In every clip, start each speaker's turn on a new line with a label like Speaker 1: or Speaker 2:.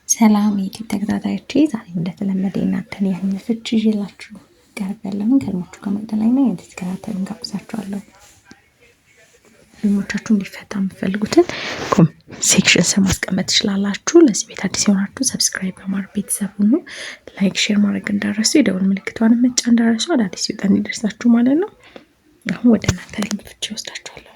Speaker 1: ሰላም የዩቲዩብ ተከታታዮቼ፣ ዛሬ እንደተለመደ እናንተን የህልም ፍቺ ይዤላችሁ ቀርቤያለሁ። ከህልሞቹ ጋር መገናኛ እንድትከታተሉን ጋብዛችኋለሁ። ህልሞቻችሁ እንዲፈታ የምትፈልጉትን ሴክሽን ስር ማስቀመጥ ትችላላችሁ። ለዚህ ቤት አዲስ የሆናችሁ ሰብስክራይብ በማድረግ ቤተሰብ ሁኑ። ላይክ፣ ሼር ማድረግ እንዳረሱ፣ የደወል ምልክቷን መጫ እንዳረሱ፣ አዳዲስ ሲወጣ እንዲደርሳችሁ ማለት ነው። አሁን ወደ እናንተ ህልም ፍቺ ወስዳችኋለሁ።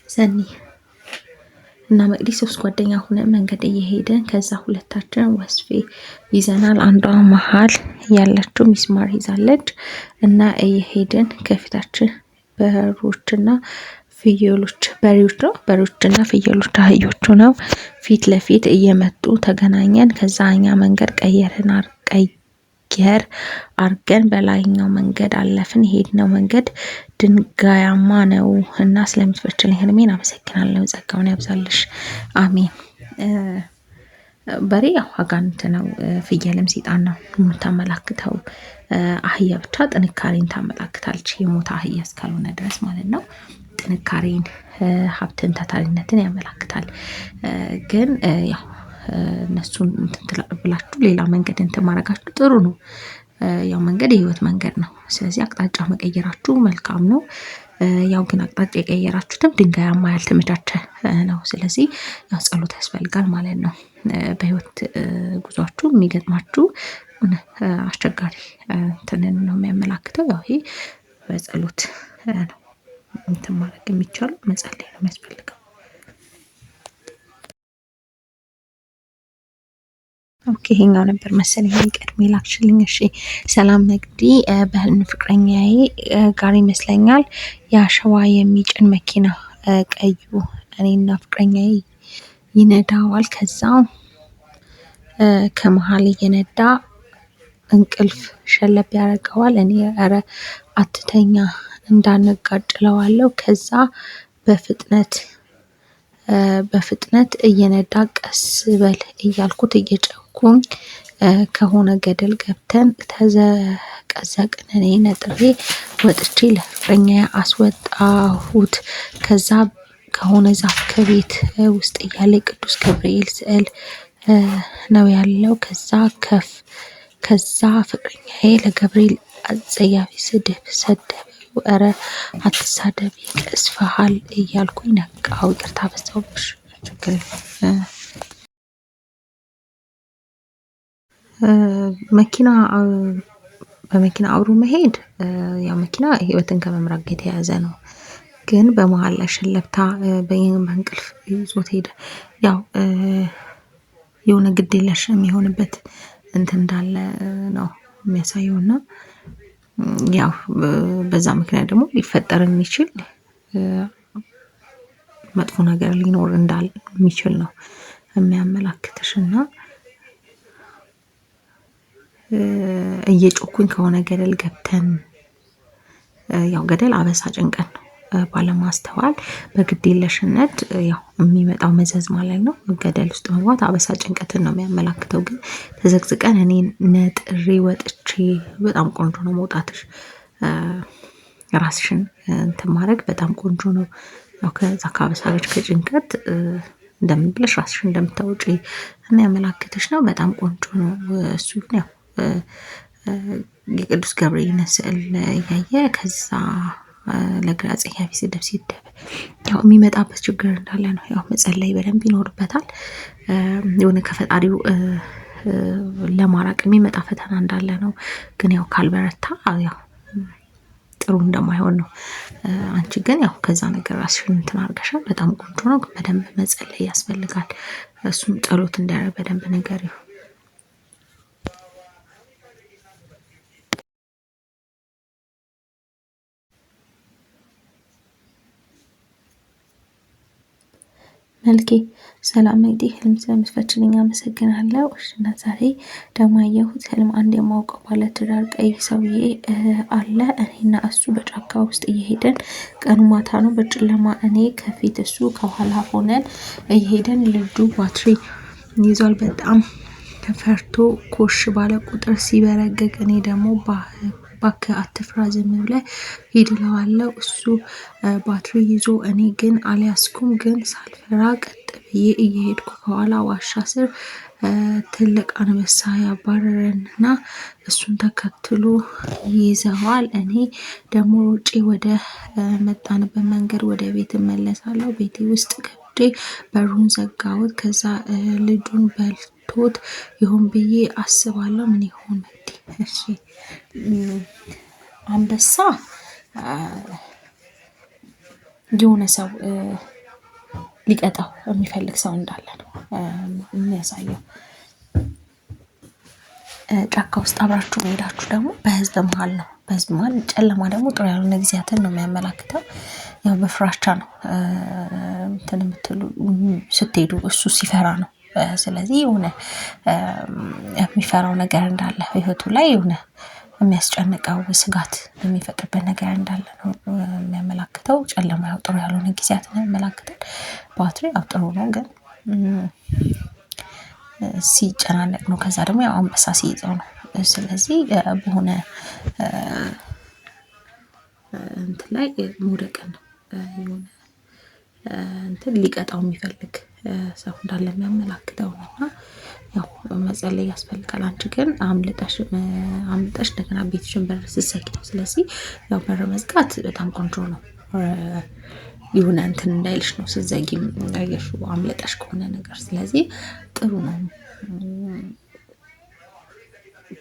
Speaker 1: ሰኒ እና መቅዲ ሶስት ጓደኛ ሆነ መንገድ እየሄደን ከዛ ሁለታችን ወስፌ ይዘናል። አንዷ መሀል ያለችው ሚስማር ይዛለች እና እየሄድን ከፊታችን በሮችና ፍየሎች በሬዎችና ፍየሎች አህዮቹ ነው ፊት ለፊት እየመጡ ተገናኘን። ከዛ እኛ መንገድ ቀየር አርገን በላይኛው መንገድ አለፍን። የሄድነው መንገድ ድንጋያማ ነው እና ስለምትፈችልኝ ህልሜን አመሰግናለሁ። ጸጋውን ያብዛልሽ፣ አሜን። በሬ ያው አጋንንት ነው፣ ፍየልም ሰይጣን ነው የምታመላክተው። አህያ ብቻ ጥንካሬን ታመላክታለች፣ የሞተ አህያ እስካልሆነ ድረስ ማለት ነው። ጥንካሬን፣ ሀብትን፣ ታታሪነትን ያመላክታል። ግን ያው እነሱን እንትን ብላችሁ ሌላ መንገድ እንትን ማድረጋችሁ ጥሩ ነው። ያው መንገድ የህይወት መንገድ ነው። ስለዚህ አቅጣጫ መቀየራችሁ መልካም ነው። ያው ግን አቅጣጫ የቀየራችሁትም ድንጋያማ ያልተመቻቸ ነው። ስለዚህ ያው ጸሎት ያስፈልጋል ማለት ነው። በህይወት ጉዟችሁ የሚገጥማችሁ አስቸጋሪ እንትንን ነው የሚያመላክተው። ያው ይሄ በጸሎት ነው እንትን ማድረግ የሚቻለው፣ መጸለይ ነው የሚያስፈልገው። ኦኬ፣ ይሄኛው ነበር መሰለኝ ቀድሜ ላክሽልኝ። እሺ፣ ሰላም መቅዲ፣ በህልም ፍቅረኛዬ ጋር ይመስለኛል የአሸዋ የሚጭን መኪና ቀዩ እኔና ፍቅረኛዬ ይነዳዋል። ከዛ ከመሀል እየነዳ እንቅልፍ ሸለብ ያደርገዋል። እኔ ኧረ አትተኛ እንዳነጋጭለዋለሁ። ከዛ በፍጥነት እየነዳ ቀስ በል እያልኩት እየጨኩኝ ከሆነ ገደል ገብተን ተዘቀዘቅን። እኔ ነጥሬ ወጥቼ ለፍቅረኛ አስወጣሁት። ከዛ ከሆነ ዛፍ ከቤት ውስጥ እያለ ቅዱስ ገብርኤል ስዕል ነው ያለው። ከዛ ፍቅረኛዬ ለገብርኤል አጸያፊ ስድብ ሰደበው። ኧረ አትሳደብ ይቀስፈሃል እያልኩኝ ነቃው። ይቅርታ በዛውብሽ፣ ችግር የለም። በመኪና አብሮ መሄድ ያው መኪና ህይወትን ከመምራት ጋር የተያያዘ ነው። ግን በመሀል ላይ ሸለብታ በእንቅልፍ ይዞት ሄደ። ያው የሆነ ግዴለሽ የሚሆንበት እንትን እንዳለ ነው የሚያሳየው እና ያው በዛ ምክንያት ደግሞ ሊፈጠር የሚችል መጥፎ ነገር ሊኖር የሚችል ነው የሚያመላክትሽ። እና እየጮኩኝ ከሆነ ገደል ገብተን፣ ያው ገደል አበሳ ጭንቀት ነው ባለማስተዋል በግዴለሽነት ያው የሚመጣው መዘዝ ማለት ነው። ገደል ውስጥ መግባት አበሳ ጭንቀትን ነው የሚያመላክተው። ግን ተዘቅዝቀን እኔ ነጥሬ ወጥቼ፣ በጣም ቆንጆ ነው መውጣትሽ። ራስሽን እንትን ማድረግ በጣም ቆንጆ ነው። ያው ከዛ ካበሳለች ከጭንቀት እንደምን ብለሽ ራስሽን እንደምታወጪ የሚያመላክትሽ ነው። በጣም ቆንጆ ነው እሱ። ያው የቅዱስ ገብርኤል ስዕል እያየ ከዛ ለግራ ጸያፊ ስድብ ሲደብ ያው የሚመጣበት ችግር እንዳለ ነው። ያው መጸለይ በደንብ ይኖርበታል። የሆነ ከፈጣሪው ለማራቅ የሚመጣ ፈተና እንዳለ ነው። ግን ያው ካልበረታ ያው ጥሩ እንደማይሆን ነው። አንቺ ግን ያው ከዛ ነገር ራስሽን እንትን አድርገሻል። በጣም ቆንጆ ነው። በደንብ መጸለይ ያስፈልጋል። እሱም ጸሎት እንዲያደርግ በደንብ ንገሪው። መልኬ፣ ሰላም መቅዲ፣ ህልም ስለምትፈችልኝ አመሰግናለሁ። እና ዛሬ ደግሞ ያየሁት ህልም አንድ የማውቀው ባለትዳር ቀይ ሰውዬ አለ። እኔና እሱ በጫካ ውስጥ እየሄደን፣ ቀኑ ማታ ነው በጨለማ፣ እኔ ከፊት እሱ ከኋላ ሆነን እየሄደን፣ ልጁ ባትሪ ይዟል። በጣም ፈርቶ ኮሽ ባለ ቁጥር ሲበረገግ፣ እኔ ደግሞ እባክህ አትፍራ ዝም ብለህ ሂድ እለዋለሁ። እሱ ባትሪ ይዞ እኔ ግን አልያዝኩም። ግን ሳልፈራ ቀጥ ብዬ እየሄድኩ ከኋላ ዋሻ ስር ትልቅ አንበሳ ያባረረንና እሱን ተከትሎ ይዘዋል። እኔ ደግሞ ውጪ ወደ መጣንበት መንገድ ወደ ቤት እመለሳለሁ። ቤቴ ውስጥ ገብቼ በሩን ዘጋሁት። ከዛ ልጁን በልቶት ይሆን ብዬ አስባለሁ። ምን ይሆን መዲ? እሺ አንበሳ የሆነ ሰው ሊቀጣው የሚፈልግ ሰው እንዳለ ነው የሚያሳየው። ጫካ ውስጥ አብራችሁ መሄዳችሁ ደግሞ በህዝብ መሀል ነው። በህዝብ መሀል ጨለማ ደግሞ ጥሩ ያልሆነ ጊዜያትን ነው የሚያመላክተው። ያው በፍራቻ ነው እንትን የምትሉ ስትሄዱ፣ እሱ ሲፈራ ነው። ስለዚህ የሆነ የሚፈራው ነገር እንዳለ ህይወቱ ላይ የሆነ የሚያስጨንቀው ስጋት የሚፈጥርበት ነገር እንዳለ ነው የሚያመላክተው። ጨለማ ያው ጥሩ ያልሆነ ጊዜያትን ያመላክታል። ባትሪ ያው ጥሩ ነው ግን ሲጨናነቅ ነው። ከዛ ደግሞ ያው አንበሳ ሲይዘው ነው። ስለዚህ በሆነ እንትን ላይ መውደቅን ነው የሆነ እንትን ሊቀጣው የሚፈልግ ሰው እንዳለ የሚያመላክተው ነው። እና ያው መጸለይ ያስፈልጋል። አንቺ ግን አምልጠሽ እንደገና ቤትሽን በር ስትዘጊ ነው። ስለዚህ ያው በር መዝጋት በጣም ቆንጆ ነው። የሆነ እንትን እንዳይልሽ ነው ስትዘጊም እንዳየሽው አምልጠሽ ከሆነ ነገር። ስለዚህ ጥሩ ነው።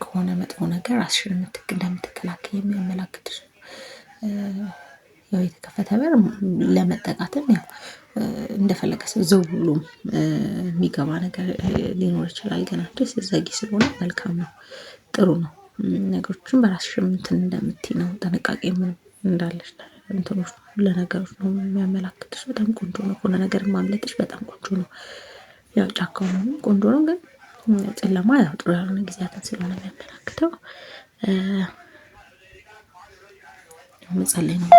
Speaker 1: ከሆነ መጥፎ ነገር ራስሽን እንደምትከላከይ የሚያመላክትሽ ነው። ያው የተከፈተ በር ለመጠቃትም ያው እንደፈለገ ሰው ዘው ብሎም የሚገባ ነገር ሊኖር ይችላል። ግን አንቺ ስትዘጊ ስለሆነ መልካም ነው፣ ጥሩ ነው። ነገሮችን በራስሽም እንትን እንደምትይ ነው። ጥንቃቄ ምን እንዳለሽ እንትኖች ለነገሮች ነው የሚያመላክትሽ። በጣም ቆንጆ ነው። ከሆነ ነገር ማምለጥሽ በጣም ቆንጆ ነው። ያው ጫካው ነው ቆንጆ ነው፣ ግን ጨለማ ያው ጥሩ ያልሆነ ጊዜያትን ስለሆነ የሚያመላክተው መጸለይ ነው።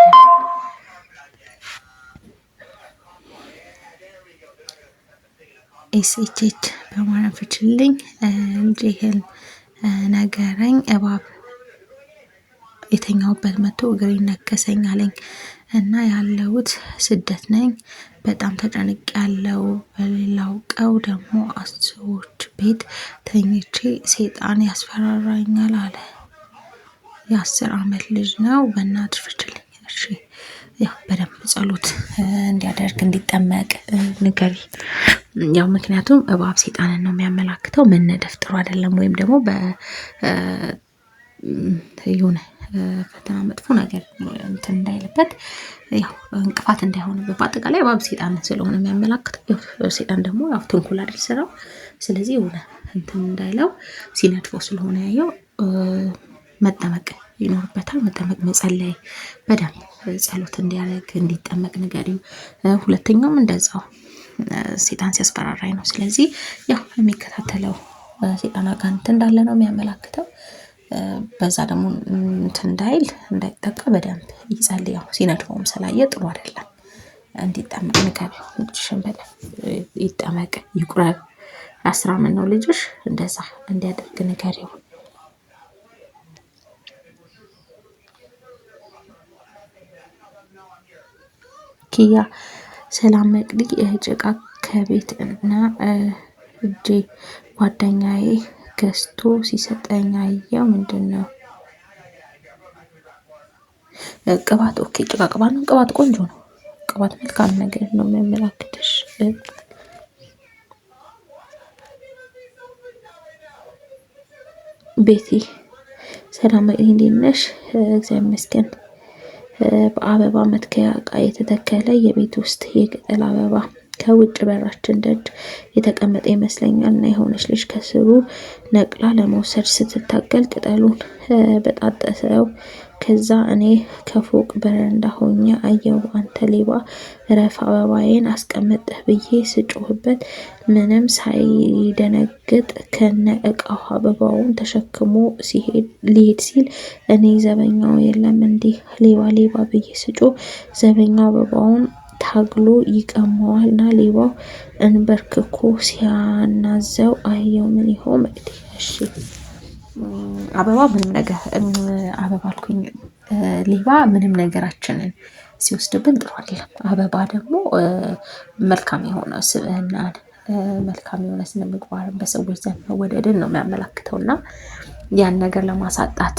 Speaker 1: ኤስኤችኤች በማርያም ፍችልኝ እንጂህል ነገረኝ። እባብ የተኛውበት መጥቶ እግሬን ነከሰኝ አለኝ እና ያለሁት ስደት ነኝ። በጣም ተጨንቅ ያለው በሌላው ቀው ደግሞ አስቦች ቤት ተኝቼ ሴጣን ያስፈራራኛል አለ። የ10 ዓመት ልጅ ነው። በእናትሽ ፍችልኝ። እሺ ያው በደንብ ጸሎት እንዲያደርግ እንዲጠመቅ ንገሪ። ያው ምክንያቱም እባብ ሴጣንን ነው የሚያመላክተው። መነደፍ ጥሩ አይደለም። ወይም ደግሞ የሆነ ፈተና መጥፎ ነገር እንትን እንዳይልበት፣ ያው እንቅፋት እንዳይሆንበት። በአጠቃላይ እባብ ሴጣን ስለሆነ የሚያመላክተው፣ ሴጣን ደግሞ ያው ተንኮል አይደል ስራው። ስለዚህ የሆነ እንትን እንዳይለው ሲነድፈው ስለሆነ ያየው መጠመቅ ይኖርበታል። መጠመቅ፣ መጸለይ፣ በደንብ ጸሎት እንዲያደርግ እንዲጠመቅ ንገሪው። ሁለተኛውም እንደዛው ሴጣን ሲያስፈራራኝ ነው። ስለዚህ ያው የሚከታተለው ሴጣን አጋንንት እንዳለ ነው የሚያመላክተው። በዛ ደግሞ እንትን እንዳይጠቃ በደንብ ይጸልይ። ያው ሲነድፈውም ስላየ ጥሩ አይደለም። እንዲጠመቅ ንገሪው። ልጅሽን በደንብ ይጠመቅ፣ ይቁረብ። 10 ዓመት ነው ልጅሽ። እንደዛ እንዲያደርግ ንገሪው። ኪያ ሰላም መቅዲ ጭቃ ከቤት እና እጄ ጓደኛዬ ገዝቶ ሲሰጠኝ አየው። ምንድን ነው? ቅባት። ኦኬ ጭቃ ቅባት ነው። ቅባት ቆንጆ ነው። ቅባት መልካም ነገር ነው የሚያመላክትሽ። ቤቲ ሰላም መቅዲ እንዴት ነሽ? እግዚአብሔር ይመስገን። በአበባ መትከያ እቃ የተተከለ የቤት ውስጥ የቅጠል አበባ ከውጭ በራችን ደጅ የተቀመጠ ይመስለኛል እና የሆነች ልጅ ከስሩ ነቅላ ለመውሰድ ስትታገል ቅጠሉን በጣጠሰው። ከዛ እኔ ከፎቅ በረንዳ ሆኜ አየው። አንተ ሌባ ረፍ አበባዬን አስቀምጥህ ብዬ ስጮህበት ምንም ሳይደነግጥ ከነ እቃው አበባውን ተሸክሞ ሊሄድ ሲል እኔ ዘበኛው የለም እንዲህ ሌባ ሌባ ብዬ ስጮህ ዘበኛው አበባውን ታግሎ ይቀማዋል እና ሌባው እንበርክኮ ሲያናዘው አየው። ምን ይሆን መቅዲ? እሺ አበባ ምንም ነገር አበባ አልኩኝ። ሌባ ምንም ነገራችንን ሲወስድብን ጥሩ አይደለም። አበባ ደግሞ መልካም የሆነ ስብዕናን መልካም የሆነ ስነ ምግባርን በሰዎች ዘንድ መወደድን ነው የሚያመላክተው እና ያን ነገር ለማሳጣት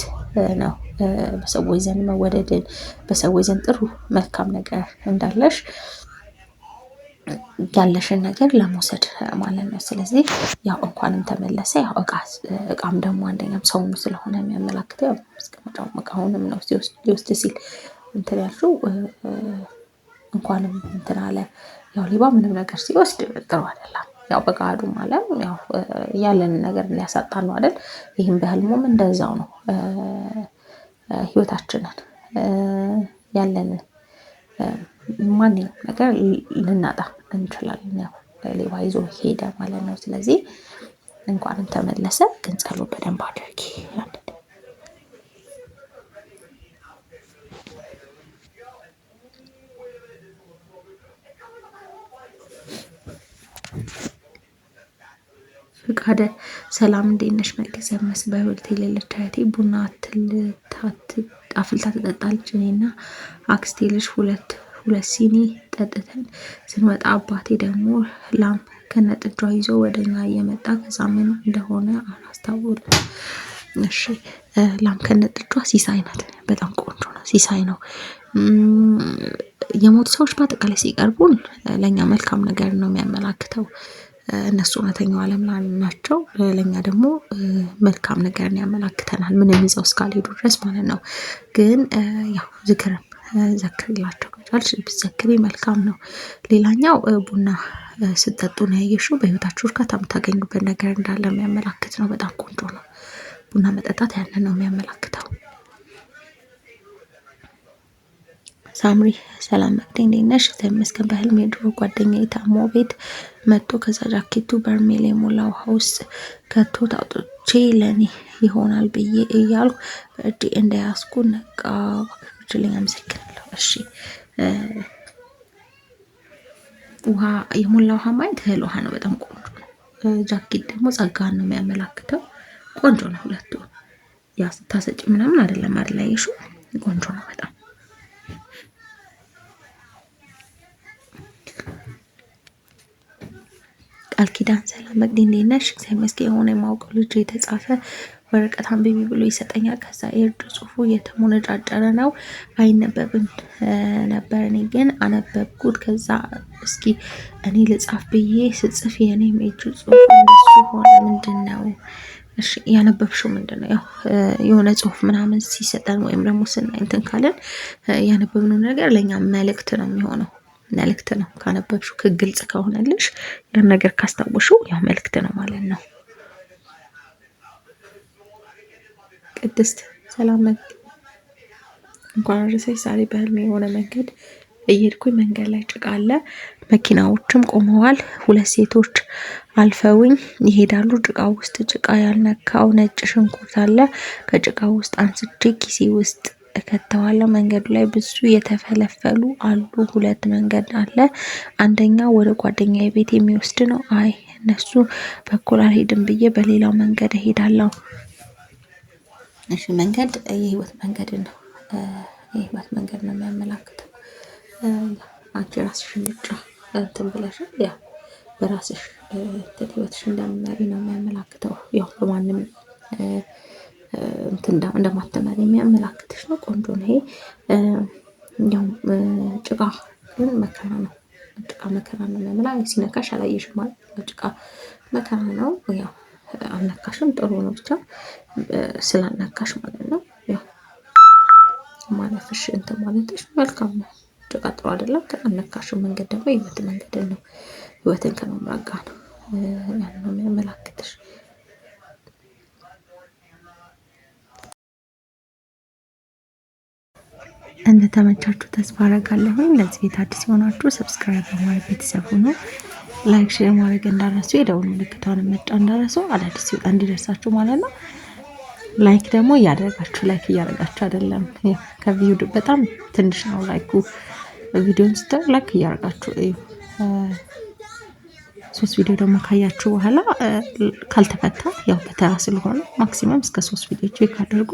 Speaker 1: ነው በሰዎች ዘንድ መወደድን በሰዎች ዘንድ ጥሩ መልካም ነገር እንዳለሽ ያለሽን ነገር ለመውሰድ ማለት ነው። ስለዚህ ያው እንኳንም ተመለሰ ያው እቃም ደግሞ አንደኛም ሰውም ስለሆነ የሚያመላክተው ያው ማስቀመጫው እቃውንም ነው ሊወስድ ሲል እንትን ያልሽው እንኳንም እንትን አለ። ያው ሌባ ምንም ነገር ሲወስድ ጥሩ አይደለም። ያው በገሃዱ ማለት ያው ያለንን ነገር ሊያሳጣን ነው አይደል? ይህም በህልሙም እንደዛው ነው። ህይወታችንን ያለንን ማንኛውም ነገር ልናጣ እንችላለን። ያው ሌባ ይዞ ሄደ ማለት ነው። ስለዚህ እንኳንም ተመለሰ ግን ጸሎት በደንብ አድርጊ። ፍቃደ ሰላም እንዴት ነሽ? መቅደስ መስ በህይወት የሌለች እህቴ ቡና አፍልታ ትጠጣለች። እኔና አክስቴ ልጅ ሁለት ሲኒ ጠጥተን ስንወጣ አባቴ ደግሞ ላም ከነጥጇ ይዞ ወደኛ እየመጣ ከዛ ምን እንደሆነ አላስታውልም። እሺ ላም ከነጥጇ ሲሳይ ናት። በጣም ቆንጆ ነው። ሲሳይ ነው። የሞቱ ሰዎች በአጠቃላይ ሲቀርቡን ለእኛ መልካም ነገር ነው የሚያመላክተው። እነሱ እውነተኛው ዓለም ላይ ናቸው። ለእኛ ደግሞ መልካም ነገርን ያመላክተናል። ምንም ይዘው እስካልሄዱ ድረስ ማለት ነው። ግን ያው ዝክርም ዘክሪላቸው ከቻልሽ ብትዘክሪ መልካም ነው። ሌላኛው ቡና ስትጠጡ ነው ያየሽው። በህይወታችሁ እርካታ የምታገኙበት ነገር እንዳለ የሚያመላክት ነው። በጣም ቆንጆ ነው። ቡና መጠጣት ያንን ነው የሚያመላክተው። ሳምሪ ሰላም መቅደስ እንዴት ነሽ? እግዚአብሔር ይመስገን። በህልሜ የድሮ ጓደኛዬ ታሞ ቤት መጥቶ ከዛ ጃኬቱ በርሜል የሞላ ውሃ ውስጥ ከቶት አውጥቼ ለእኔ ይሆናል ብዬ እያልኩ በእጄ እንደያዝኩ ነቃ። እባክሽልኝ። አመሰግናለሁ። እሺ ውሃ የሞላ ውሃ ማየት እህል ውሃ ነው። በጣም ቆንጆ ነው። ጃኬት ደግሞ ጸጋን ነው የሚያመላክተው። ቆንጆ ነው። ሁለቱ ያ ስታሰጪ ምናምን አይደለም አይደል? ቆንጆ ነው በጣም። ቃል ኪዳን ሰላም መቅዲ እንዴት ነሽ? እግዚአብሔር ይመስገን። የሆነ የማውቀው ልጅ የተጻፈ ወረቀት አንብቢ ብሎ ይሰጠኛል። ከዛ የእጅ ጽሁፉ የተሞነጫጨረ ነው፣ አይነበብም ነበር። እኔ ግን አነበብኩት። ከዛ እስኪ እኔ ልጻፍ ብዬ ስጽፍ የኔም የእጅ ጽሁፍ እንደሱ ሆነ። ምንድን ነው? እሺ ያነበብሽው ምንድን ነው? ያው የሆነ ጽሁፍ ምናምን ሲሰጠን ወይም ደግሞ ስናይ እንትን ካለን ያነበብነው ነገር ለእኛ መልእክት ነው የሚሆነው። መልእክት ነው። ካነበብሽው ግልጽ ከሆነልሽ ያን ነገር ካስታወሽው ያው መልእክት ነው ማለት ነው። ቅድስት ሰላም እንኳን አደረሰሽ። ዛሬ በህልሜ የሆነ መንገድ እየሄድኩኝ መንገድ ላይ ጭቃ አለ፣ መኪናዎችም ቆመዋል። ሁለት ሴቶች አልፈውኝ ይሄዳሉ። ጭቃ ውስጥ ጭቃ ያልነካው ነጭ ሽንኩርት አለ። ከጭቃ ውስጥ አንስቼ ኪሴ ውስጥ እከተዋለሁ። መንገዱ ላይ ብዙ የተፈለፈሉ አሉ። ሁለት መንገድ አለ። አንደኛው ወደ ጓደኛዬ ቤት የሚወስድ ነው። አይ እነሱ በኩል አልሄድም ብዬ በሌላው መንገድ እሄዳለሁ። እሺ መንገድ የህይወት መንገድ ነው። የህይወት መንገድ ነው የሚያመላክተው። አንቺ ራስሽን ብቻ እንትን ብለሽ ያ በራስሽ ህይወትሽ እንደምትመሪ ነው የሚያመላክተው። ያው በማንም እንደማትመሪ የሚያመላክትሽ ነው። ቆንጆ ነው። ይሄ ያው ጭቃ ግን መከራ ነው። ጭቃ መከራ ነው የሚያመላክተው። ሲነካሽ አላየሽም ማለት ጭቃ መከራ ነው። ያው አልነካሽም፣ ጥሩ ነው። ብቻ ስላልነካሽ ማለት ነው። ያው ማለፍሽ እንትን ማለትሽ መልካም ነው። ጭቃ ጥሩ አይደለም። አልነካሽም። መንገድ ደግሞ የህይወት መንገድ ነው። ህይወትን ከመምራት ጋር ነው ያን ነው የሚያመላክትሽ። እንደተመቻችሁ ተስፋ አደርጋለሁ። ለዚህ ቤት አዲስ የሆናችሁ ሰብስክራይብ በማድረግ ቤተሰብ ሁኑ። ላይክ ሼር ማድረግ እንዳረሱ፣ የደውል ምልክቷን መጫን እንዳረሱ፣ አዳዲስ ሲወጣ እንዲደርሳችሁ ማለት ነው። ላይክ ደግሞ እያደረጋችሁ አይደለም። ከቪዲዮ በጣም ትንሽ ነው ላይኩ። ቪዲዮን ስታዩ ላይክ እያደረጋችሁ እዩ። 3 ቪዲዮ ደግሞ ካያችሁ በኋላ ካልተፈታ ያው በተራ ስለሆነ ማክሲመም እስከ 3 ቪዲዮ ቼክ አድርጉ።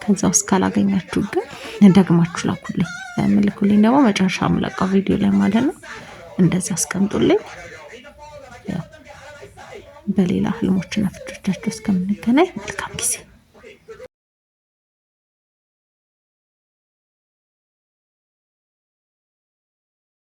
Speaker 1: ከዛ ውስጥ ካላገኛችሁ ግን ደግማችሁ ላኩልኝ። ምልኩልኝ ደግሞ መጨረሻ የምለቀው ቪዲዮ ላይ ማለት ነው። እንደዛ አስቀምጡልኝ። በሌላ ህልሞችና ፍቾቻችሁ እስከምንገናኝ መልካም ጊዜ